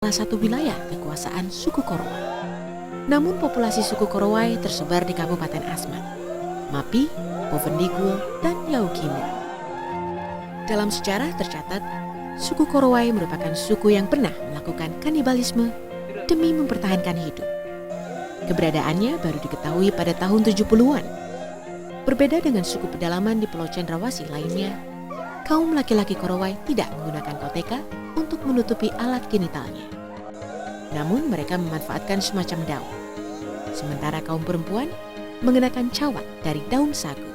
salah satu wilayah kekuasaan suku Korowai. Namun populasi suku Korowai tersebar di Kabupaten Asmat, Mapi, Bovendigul, dan Yaukimo. Dalam sejarah tercatat, suku Korowai merupakan suku yang pernah melakukan kanibalisme demi mempertahankan hidup. Keberadaannya baru diketahui pada tahun 70-an. Berbeda dengan suku pedalaman di Pulau Cendrawasih lainnya, kaum laki-laki Korowai tidak menggunakan koteka untuk menutupi alat genitalnya. Namun mereka memanfaatkan semacam daun. Sementara kaum perempuan mengenakan cawat dari daun sagu.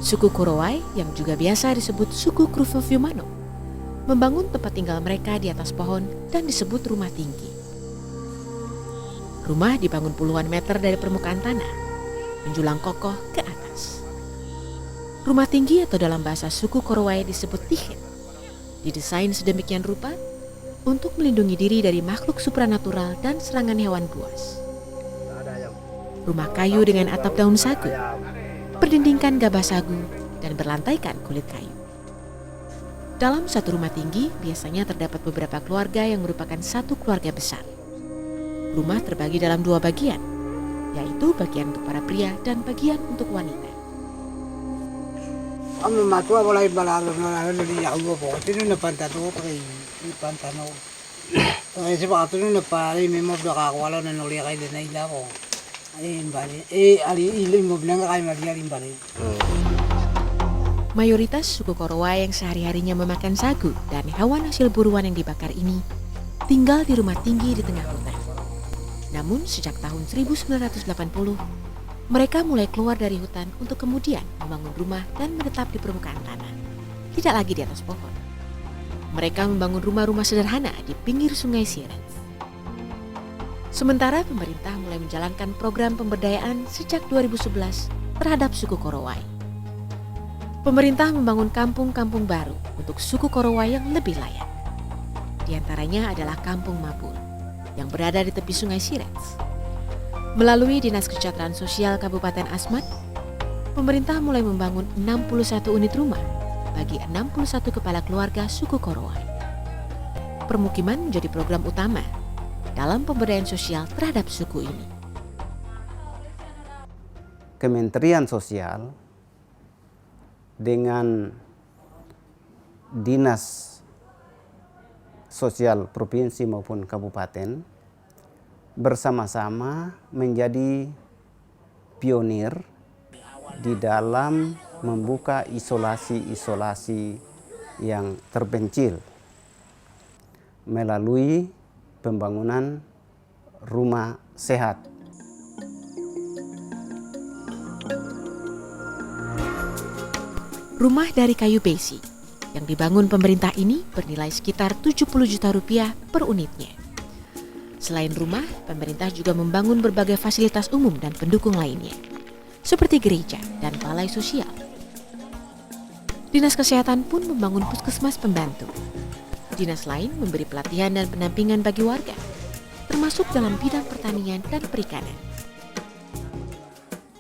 Suku Korowai, yang juga biasa disebut suku Krufofyumano, membangun tempat tinggal mereka di atas pohon dan disebut rumah tinggi. Rumah dibangun puluhan meter dari permukaan tanah, menjulang kokoh ke atas. Rumah tinggi atau dalam bahasa suku Korowai disebut tihet, didesain sedemikian rupa untuk melindungi diri dari makhluk supranatural dan serangan hewan buas. Rumah kayu dengan atap daun sagu, berdindingkan gabah sagu, dan berlantaikan kulit kayu. Dalam satu rumah tinggi biasanya terdapat beberapa keluarga yang merupakan satu keluarga besar. Rumah terbagi dalam dua bagian, yaitu bagian untuk para pria dan bagian untuk wanita. Mayoritas suku Korowai yang sehari-harinya memakan sagu dan hewan hasil buruan yang dibakar ini tinggal di rumah tinggi di tengah hutan. Namun sejak tahun 1980, mereka mulai keluar dari hutan untuk kemudian membangun rumah dan menetap di permukaan tanah, tidak lagi di atas pohon. Mereka membangun rumah-rumah sederhana di pinggir sungai Sirens. Sementara pemerintah mulai menjalankan program pemberdayaan sejak 2011 terhadap suku Korowai. Pemerintah membangun kampung-kampung baru untuk suku Korowai yang lebih layak. Di antaranya adalah Kampung Mabul yang berada di tepi sungai Sirens. Melalui Dinas Kesejahteraan Sosial Kabupaten Asmat, pemerintah mulai membangun 61 unit rumah bagi 61 kepala keluarga suku Korowai. Permukiman menjadi program utama dalam pemberdayaan sosial terhadap suku ini. Kementerian Sosial dengan Dinas Sosial Provinsi maupun Kabupaten bersama-sama menjadi pionir di dalam membuka isolasi-isolasi yang terpencil melalui pembangunan rumah sehat. Rumah dari kayu besi yang dibangun pemerintah ini bernilai sekitar 70 juta rupiah per unitnya. Selain rumah, pemerintah juga membangun berbagai fasilitas umum dan pendukung lainnya, seperti gereja dan balai sosial. Dinas Kesehatan pun membangun puskesmas pembantu. Dinas lain memberi pelatihan dan pendampingan bagi warga, termasuk dalam bidang pertanian dan perikanan.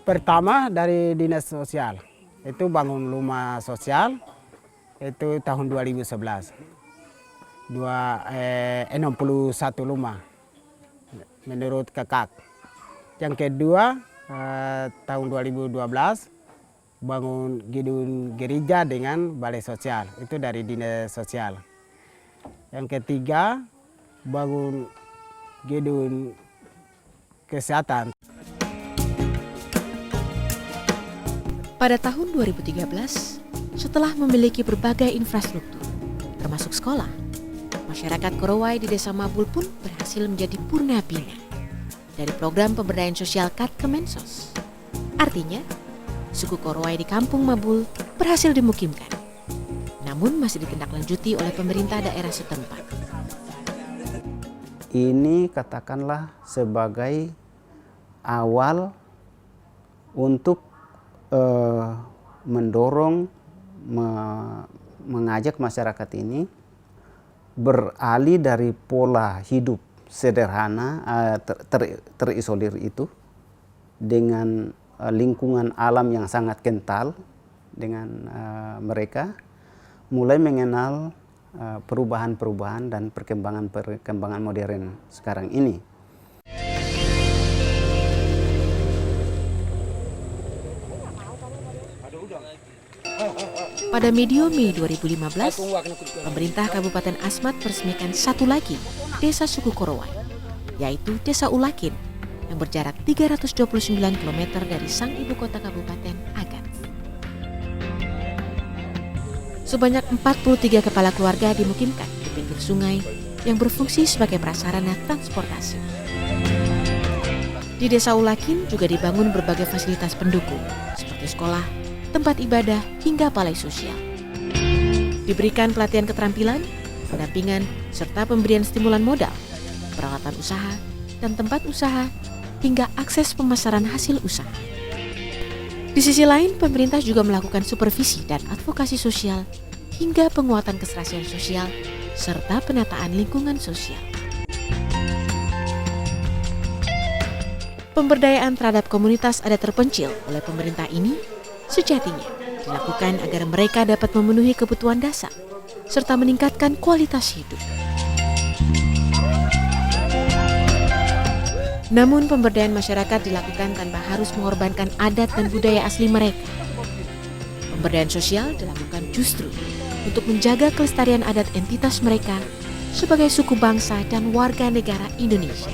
Pertama dari Dinas Sosial, itu bangun rumah sosial, itu tahun 2011. 61 rumah menurut kakak. Yang kedua, tahun 2012, bangun gedung gereja dengan balai sosial, itu dari Dinas Sosial. Yang ketiga, bangun gedung kesehatan. Pada tahun 2013, setelah memiliki berbagai infrastruktur, termasuk sekolah, masyarakat Korowai di Desa Mabul pun berhasil menjadi purna bina dari program pemberdayaan sosial KAT Kemensos. Artinya, suku Korowai di Kampung Mabul berhasil dimukimkan. namun masih ditindaklanjuti oleh pemerintah daerah setempat. ini katakanlah sebagai awal untuk mendorong, mengajak masyarakat ini beralih dari pola hidup sederhana, terisolir itu, dengan lingkungan alam yang sangat kental dengan mereka, mulai mengenal perubahan-perubahan dan perkembangan modern sekarang ini. Pada medio Mei 2015, pemerintah Kabupaten Asmat meresmikan satu lagi desa suku Korowai, yaitu Desa Ulakin yang berjarak 329 km dari sang ibu kota kabupaten, Agats. Sebanyak 43 kepala keluarga dimukimkan di pinggir sungai yang berfungsi sebagai prasarana transportasi. Di Desa Ulakin juga dibangun berbagai fasilitas pendukung seperti sekolah, tempat ibadah, hingga balai sosial. Diberikan pelatihan keterampilan, pendampingan, serta pemberian stimulan modal, peralatan usaha, dan tempat usaha, hingga akses pemasaran hasil usaha. Di sisi lain, pemerintah juga melakukan supervisi dan advokasi sosial, hingga penguatan keserasian sosial, serta penataan lingkungan sosial. Pemberdayaan terhadap komunitas adat terpencil oleh pemerintah ini sejatinya dilakukan agar mereka dapat memenuhi kebutuhan dasar serta meningkatkan kualitas hidup. Namun pemberdayaan masyarakat dilakukan tanpa harus mengorbankan adat dan budaya asli mereka. Pemberdayaan sosial dilakukan justru untuk menjaga kelestarian adat entitas mereka sebagai suku bangsa dan warga negara Indonesia.